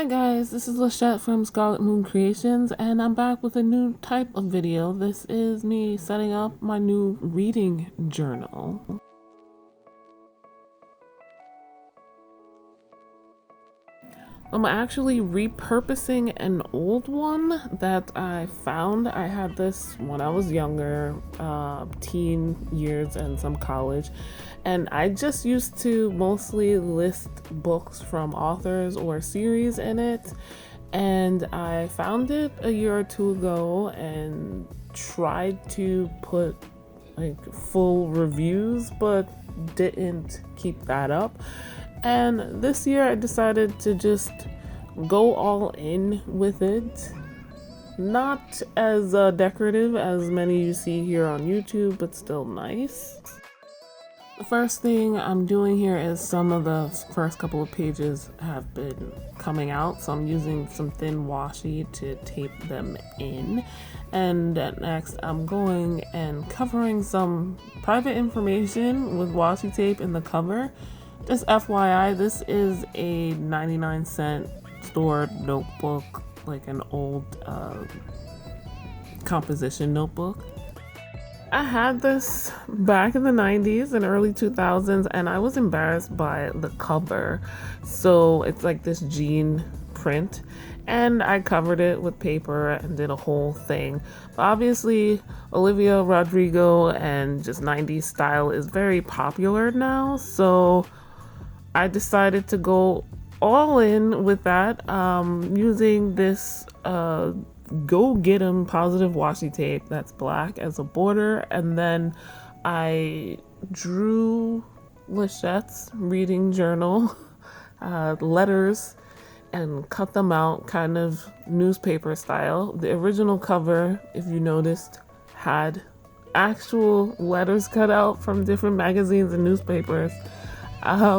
Hi guys, this is Lashette from Scarlet Moon Creations, and I'm back with a new type of video. This is me setting up my new reading journal. I'm actually repurposing an old one that I found. I had this when I was younger, teen years and some college, and I just used to mostly list books from authors or series in it. And I found it a year or two ago and tried to put like full reviews, but didn't keep that up. And this year I decided to just go all in with it. Not as decorative as many you see here on YouTube, but still nice. The first thing I'm doing here is some of the first couple of pages have been coming out, so I'm using some thin washi to tape them in. And next I'm going and covering some private information with washi tape in the cover. Just FYI, this is a 99-cent store notebook, like an old composition notebook. I had this back in the 90s and early 2000s, and I was embarrassed by the cover. So it's like this jean print, and I covered it with paper and did a whole thing. But obviously, Olivia Rodrigo and just 90s style is very popular now, so I decided to go all in with that, using this Go Get 'em positive washi tape that's black as a border, and then I drew Lachette's reading journal letters and cut them out kind of newspaper style. The original cover, if you noticed, had actual letters cut out from different magazines and newspapers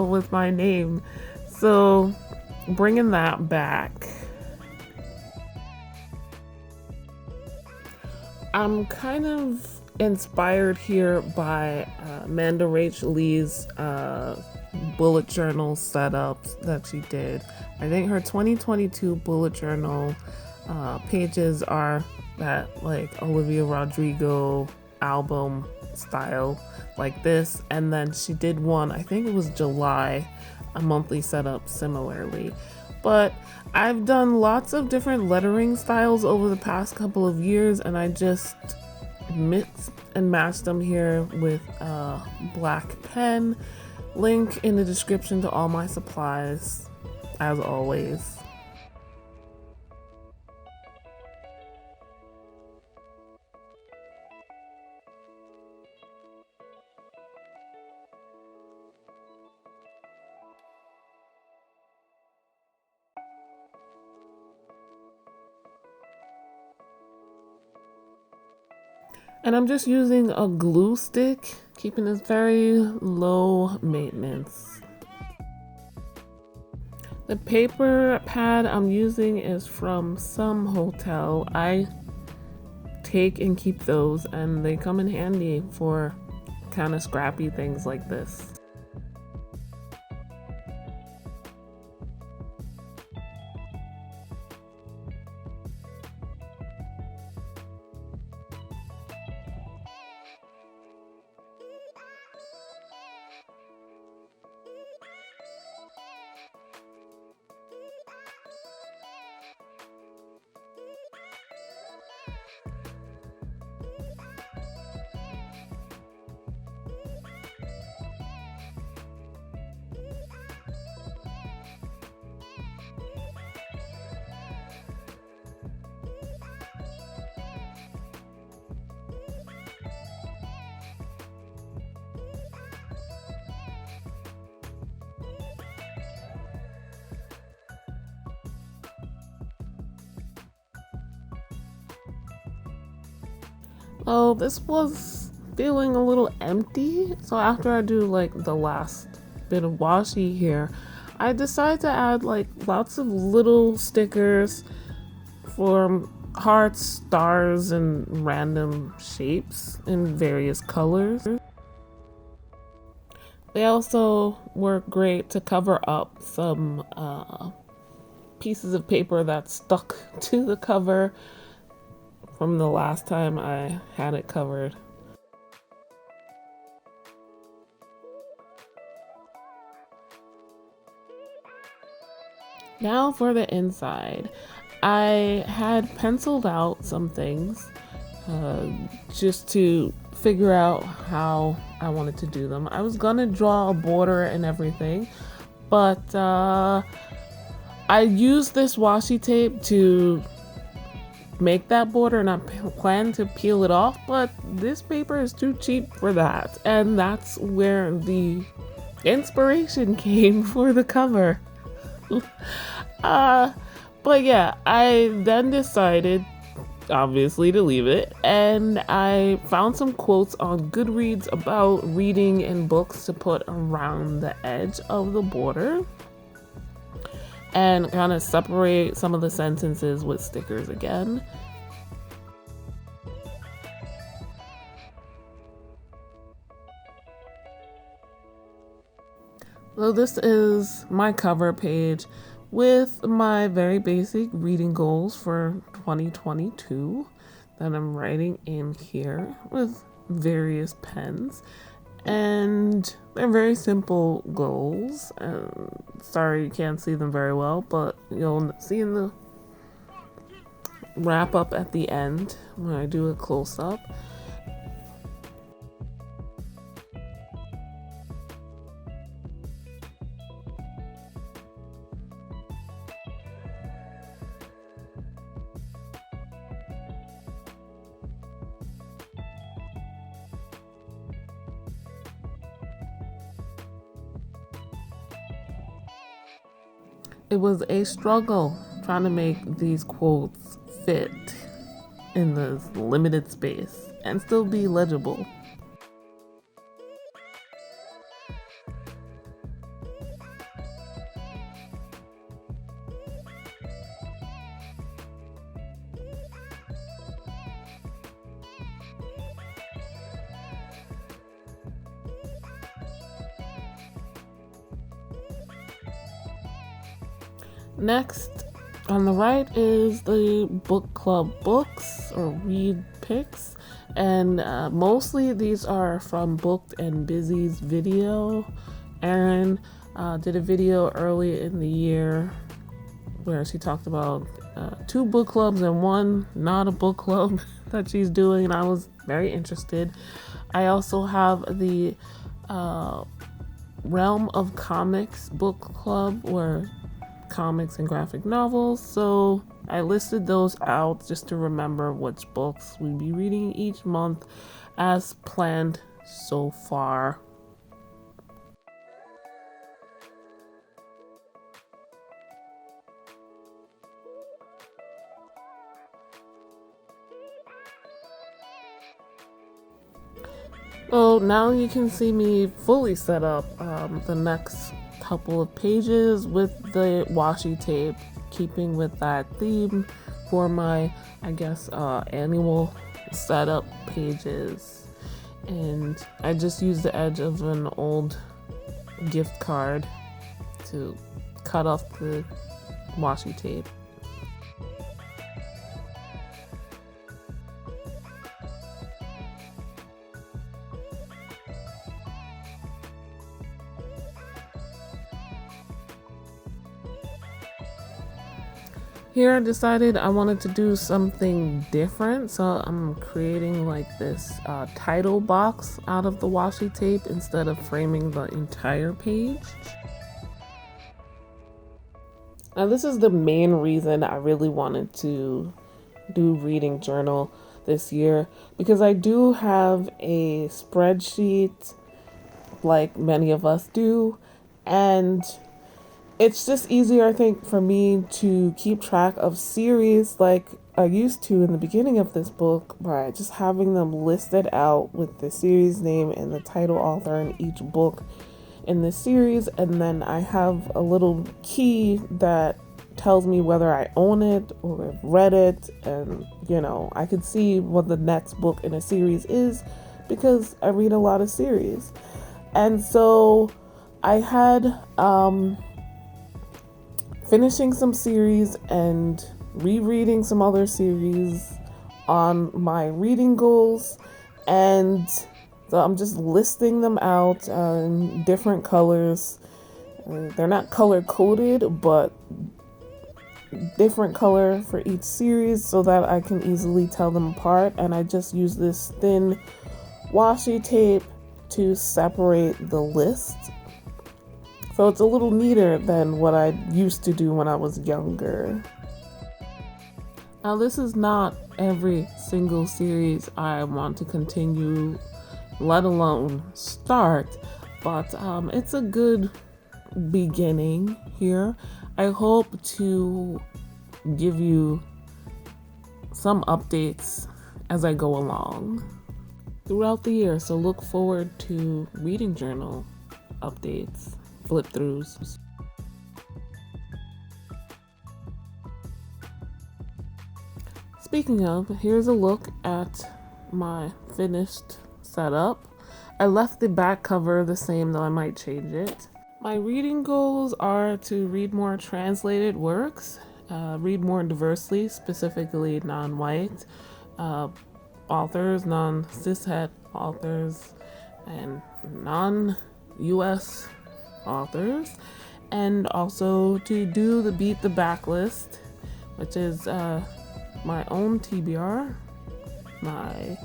with my name. So bringing that back. I'm kind of inspired here by Amanda Rach Lee's bullet journal setups that she did. I think her 2022 bullet journal pages are that like Olivia Rodrigo album style like this, and then she did one, I think it was July, a monthly setup similarly. But I've done lots of different lettering styles over the past couple of years, and I just mixed and matched them here with a black pen. Link in the description to all my supplies, as always. And I'm just using a glue stick, keeping this very low maintenance. The paper pad I'm using is from some hotel. I take and keep those, and they come in handy for kind of scrappy things like this. Oh, this was feeling a little empty. So after I do like the last bit of washi here, I decided to add like lots of little stickers for hearts, stars, and random shapes in various colors. They also work great to cover up some pieces of paper that stuck to the cover from the last time I had it covered. Now for the inside. I had penciled out some things just to figure out how I wanted to do them. I was gonna draw a border and everything, but I used this washi tape to make that border, and I plan to peel it off, but this paper is too cheap for that, and that's where the inspiration came for the cover. But yeah, I then decided obviously to leave it, and I found some quotes on Goodreads about reading in books to put around the edge of the border and kind of separate some of the sentences with stickers again. So this is my cover page with my very basic reading goals for 2022 that I'm writing in here with various pens. And they're very simple goals. Sorry you can't see them very well, but you'll see in the wrap up at the end when I do a close-up. It was a struggle trying to make these quotes fit in this limited space and still be legible. Next, on the right is the book club books or read picks, and mostly these are from Booked and Busy's video. Erin did a video early in the year where she talked about 2 book clubs and 1 not a book club that she's doing, and I was very interested. I also have the Realm of Comics book club, where comics and graphic novels, so I listed those out just to remember which books we'd be reading each month as planned so far. So now you can see me fully set up the next couple of pages with the washi tape, keeping with that theme for my, I guess, annual setup pages. And I just used the edge of an old gift card to cut off the washi tape. Here I decided I wanted to do something different, so I'm creating like this title box out of the washi tape instead of framing the entire page. Now this is the main reason I really wanted to do reading journal this year, because I do have a spreadsheet like many of us do, and it's just easier, I think, for me to keep track of series like I used to in the beginning of this book by just having them listed out with the series name and the title author in each book in the series. And then I have a little key that tells me whether I own it or have read it. And, I could see what the next book in a series is because I read a lot of series. And so I had finishing some series and rereading some other series on my reading goals, and so I'm just listing them out in different colors. They're not color coded, but different color for each series so that I can easily tell them apart. And I just use this thin washi tape to separate the list. So it's a little neater than what I used to do when I was younger. Now, this is not every single series I want to continue, let alone start, but it's a good beginning here. I hope to give you some updates as I go along throughout the year, so look forward to reading journal updates, flip throughs. Speaking of, here's a look at my finished setup. I left the back cover the same, though I might change it. My reading goals are to read more translated works, read more diversely, specifically non-white authors, non-cishet authors, and non-US authors, and also to do the Beat the Backlist, which is my own TBR, my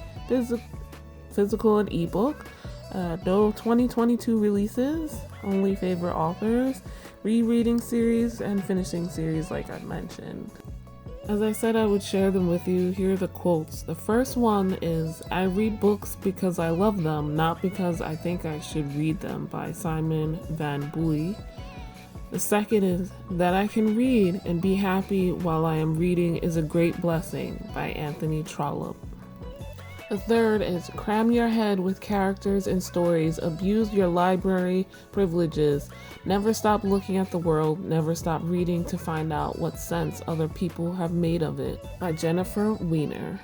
physical and ebook, no 2022 releases, only favorite authors, rereading series, and finishing series like I mentioned. As I said I would share them with you, here are the quotes. The first one is, "I read books because I love them, not because I think I should read them," by Simon Van Buy. The second is, "That I can read and be happy while I am reading is a great blessing," by Anthony Trollope. The third is, "Cram your head with characters and stories, abuse your library privileges, never stop looking at the world, never stop reading to find out what sense other people have made of it," by Jennifer Weiner.